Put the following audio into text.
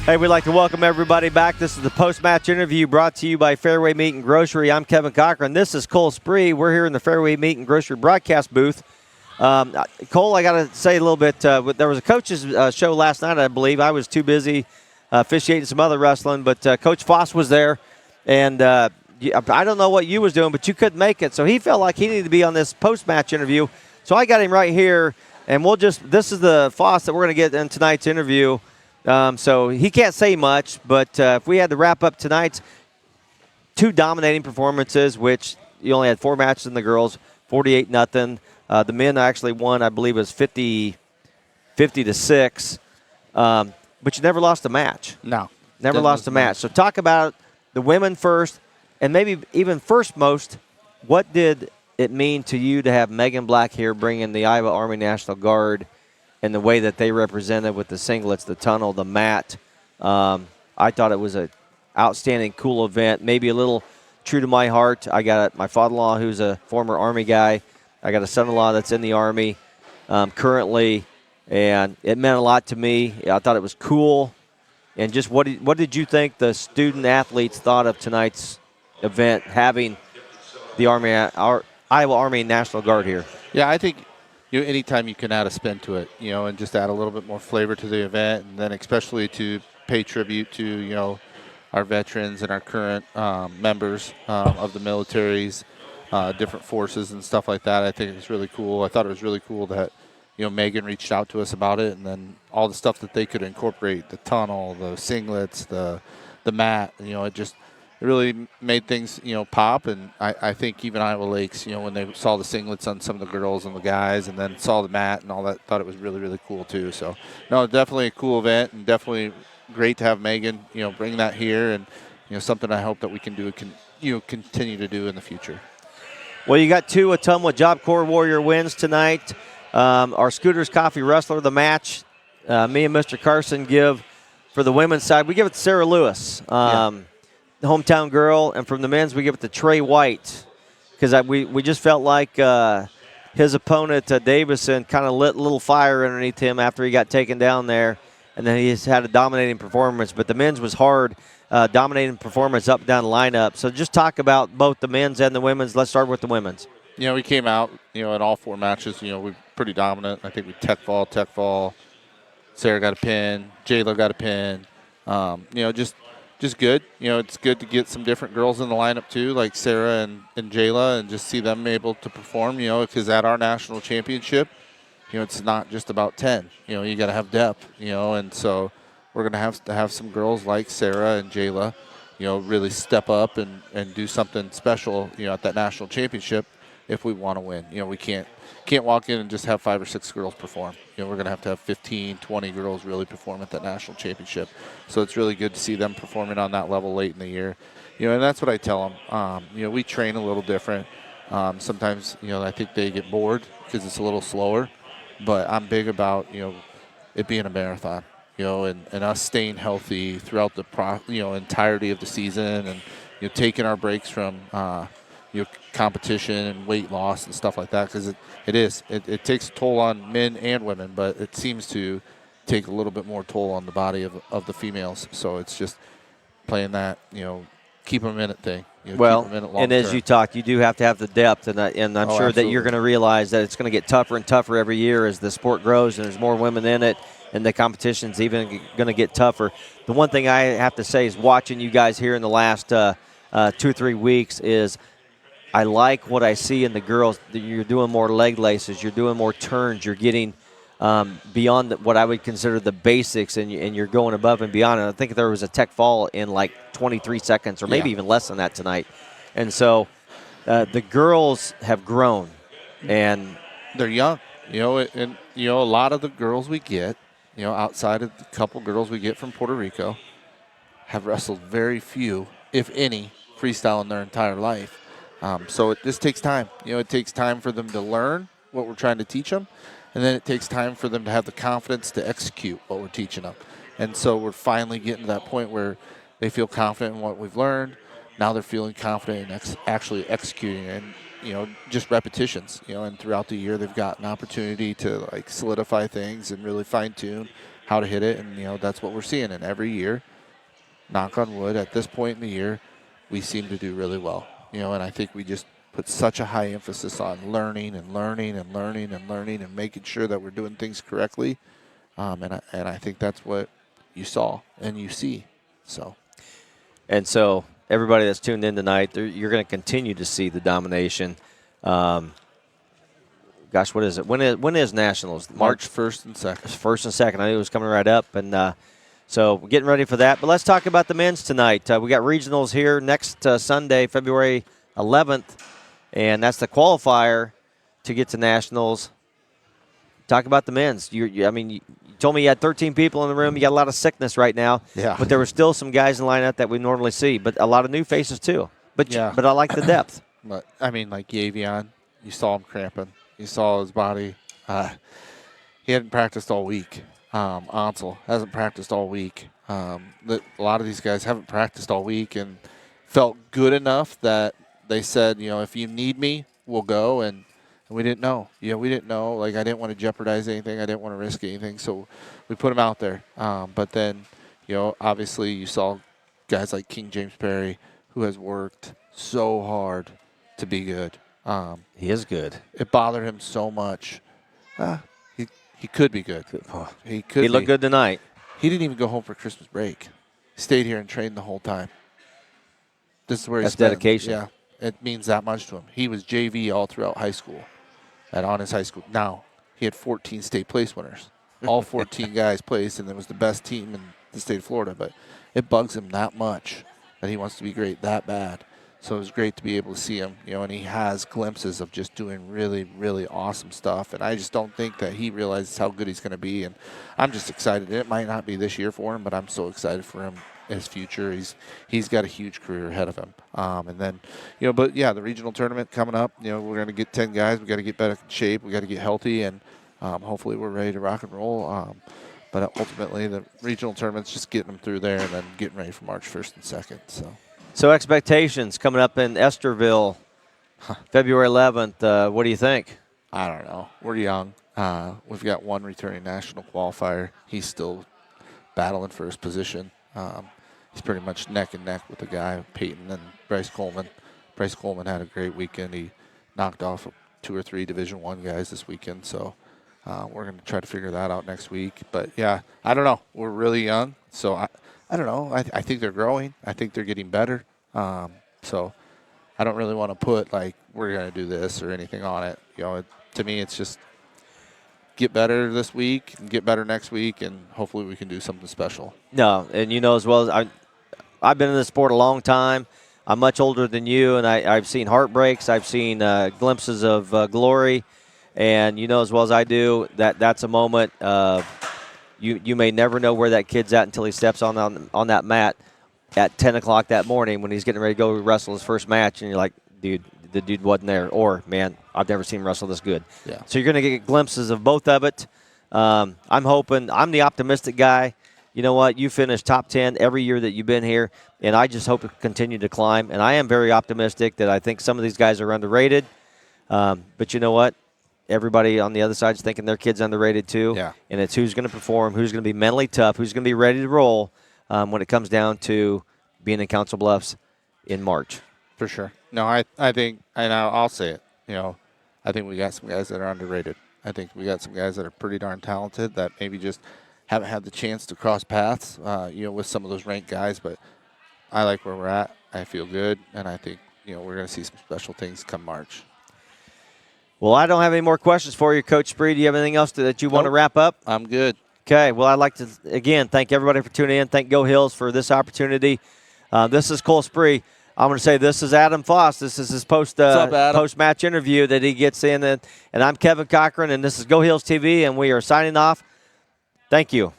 Hey, we'd like to welcome everybody back. This is the post-match interview brought to you by Fairway Meat and Grocery. I'm Kevin Cochran. This is Cole Spree. We're here in the Fairway Meat and Grocery broadcast booth. Cole, I got to say a little bit. There was a coach's show last night, I believe. I was too busy officiating some other wrestling, but Coach Foss was there. And I don't know what you was doing, but you couldn't make it. So he felt like he needed to be on this post-match interview. So I got him right here, and this is the Foss that we're going to get in tonight's interview. So he can't say much, but if we had to wrap up tonight's two dominating performances, which you only had 4 matches in the girls, 48-0. The men actually won, I believe it was 50-6. But you never lost a match. No. Never lost a match. So talk about the women first, and maybe even first most, what did it mean to you to have Megan Black here bringing the Iowa Army National Guard and the way that they represented with the singlets, the tunnel, the mat? I thought it was an outstanding, cool event, maybe a little true to my heart. I got my father-in-law, who's a former Army guy. I got a son-in-law that's in the Army currently, and it meant a lot to me. I thought it was cool. And just what did you think the student-athletes thought of tonight's event, having the Iowa Army National Guard here? Yeah, I think anytime you can add a spin to it, and just add a little bit more flavor to the event, and then especially to pay tribute to, our veterans and our current members of the militaries, different forces and stuff like that. I think it's really cool. I thought it was really cool that, Megan reached out to us about it, and then all the stuff that they could incorporate, the tunnel, the singlets, the mat, it really made things, pop. And I think even Iowa Lakes, when they saw the singlets on some of the girls and the guys and then saw the mat and all that, thought it was really, really cool too. So, no, definitely a cool event, and definitely great to have Megan, bring that here, and, something I hope that we can do, continue to do in the future. Well, you got 2 Ottumwa Job Corps Warrior wins tonight. Our Scooters Coffee Wrestler of the match, me and Mr. Carson give, for the women's side, we give it to Sarah Lewis. The hometown girl, and from the men's, we give it to Trey White, because we just felt like his opponent, Davison, kind of lit a little fire underneath him after he got taken down there, and then he's had a dominating performance. But the men's was hard, dominating performance up and down the lineup. So just talk about both the men's and the women's. Let's start with the women's. We came out, in all 4 matches, we were pretty dominant. I think we tech fall. Sarah got a pin. Jayla got a pin. Just good. It's good to get some different girls in the lineup too, like Sarah and Jayla, and just see them able to perform, because at our national championship, it's not just about 10. You got to have depth, and so we're going to have some girls like Sarah and Jayla, really step up and do something special, at that national championship if we want to win. We can't walk in and just have 5 or 6 girls perform. We're going to have 15, 20 girls really perform at that national championship. So it's really good to see them performing on that level late in the year. And that's what I tell them. We train a little different. Sometimes, I think they get bored because it's a little slower. But I'm big about, it being a marathon, and us staying healthy throughout the entirety of the season, and, taking our breaks from, competition and weight loss and stuff like that, because it takes a toll on men and women, but it seems to take a little bit more toll on the body of the females. So it's just playing that, keep them in it thing. Well, and as you talk, you do have to have the depth, and I'm sure absolutely. that you're going to realize that it's going to get tougher and tougher every year as the sport grows and there's more women in it, and the competition's even going to get tougher. The one thing I have to say is watching you guys here in the last 2 or 3 weeks is I like what I see in the girls. You're doing more leg laces. You're doing more turns. You're getting beyond what I would consider the basics, and you're going above and beyond. And I think there was a tech fall in like 23 seconds or maybe even less than that tonight. And so the girls have grown. And they're young, and, a lot of the girls we get, outside of the couple girls we get from Puerto Rico, have wrestled very few, if any, freestyle in their entire life. So it just takes time. It takes time for them to learn what we're trying to teach them, and then it takes time for them to have the confidence to execute what we're teaching them. And so we're finally getting to that point where they feel confident in what we've learned. Now they're feeling confident in actually executing, and just repetitions. And throughout the year they've got an opportunity to solidify things and really fine tune. how to hit it, and that's what we're seeing. And every year, knock on wood, at this point in the year, we seem to do really well. And I think we just put such a high emphasis on learning and learning and learning and learning and making sure that we're doing things correctly. And I think that's what you saw and you see. And so everybody that's tuned in tonight, you're going to continue to see the domination. Gosh, what is it? When is Nationals? March 1st and 2nd. 1st and 2nd. I knew it was coming right up. And so we're getting ready for that. But let's talk about the men's tonight. We got regionals here next Sunday, February 11th. And that's the qualifier to get to Nationals. Talk about the men's. You told me you had 13 people in the room. You got a lot of sickness right now. Yeah. But there were still some guys in the lineup that we normally see. But a lot of new faces, too. But I like the depth. But, like Yavion, you saw him cramping. You saw his body. He hadn't practiced all week. Ansel hasn't practiced all week. A lot of these guys haven't practiced all week and felt good enough that they said, if you need me, we'll go. And we didn't know. We didn't know. I didn't want to jeopardize anything. I didn't want to risk anything. So we put him out there. But then, obviously you saw guys like King James Perry, who has worked so hard to be good. He is good. It bothered him so much. He could be good. He looked good tonight. He didn't even go home for Christmas break. He stayed here and trained the whole time. This is where That's dedication. Yeah, it means that much to him. He was JV all throughout high school, on his high school. Now, he had 14 state place winners. All 14 guys placed, and it was the best team in the state of Florida. But it bugs him that much that he wants to be great that bad. So it was great to be able to see him, and he has glimpses of just doing really, really awesome stuff. And I just don't think that he realizes how good he's going to be. And I'm just excited. It might not be this year for him, but I'm so excited for him, his future. He's got a huge career ahead of him. And then, the regional tournament coming up, we're going to get 10 guys. We got to get better in shape. We got to get healthy, and hopefully we're ready to rock and roll. But ultimately, the regional tournament's just getting them through there and then getting ready for March 1st and 2nd. So expectations coming up in Esterville, February 11th. What do you think? I don't know. We're young. We've got one returning national qualifier. He's still battling for his position. He's pretty much neck and neck with the guy, Peyton and Bryce Coleman. Bryce Coleman had a great weekend. He knocked off 2 or 3 Division I guys this weekend. So we're going to try to figure that out next week. But, yeah, I don't know. We're really young. So I don't know. I think they're growing. I think they're getting better. So I don't really want to put, we're going to do this or anything on it. To me, it's just get better this week and get better next week, and hopefully we can do something special. No, and as well as I've been in this sport a long time. I'm much older than you, and I've seen heartbreaks. I've seen glimpses of glory. And as well as I do, that's a moment you may never know where that kid's at until he steps on that mat at 10 o'clock that morning when he's getting ready to go wrestle his first match, and you're like, dude, the dude wasn't there. Or, man, I've never seen him wrestle this good. Yeah. So you're going to get glimpses of both of it. I'm hoping – I'm the optimistic guy. You know what? You finished top 10 every year that you've been here, and I just hope it continue to climb. And I am very optimistic that I think some of these guys are underrated. But you know what? Everybody on the other side is thinking their kid's underrated too. Yeah. And it's who's going to perform, who's going to be mentally tough, who's going to be ready to roll when it comes down to being in Council Bluffs in March. For sure. No, I think, and I'll say it, I think we got some guys that are underrated. I think we got some guys that are pretty darn talented that maybe just haven't had the chance to cross paths, with some of those ranked guys. But I like where we're at. I feel good, and I think, we're going to see some special things come March. Well, I don't have any more questions for you, Coach Spree. Do you have anything else that you want to wrap up? I'm good. Okay. Well, I'd like to, again, thank everybody for tuning in. Thank Go Hills for this opportunity. This is Cole Spree. I'm going to say this is Adam Foss. This is his post-match interview that he gets in. And I'm Kevin Cochran, and this is Go Hills TV, and we are signing off. Thank you.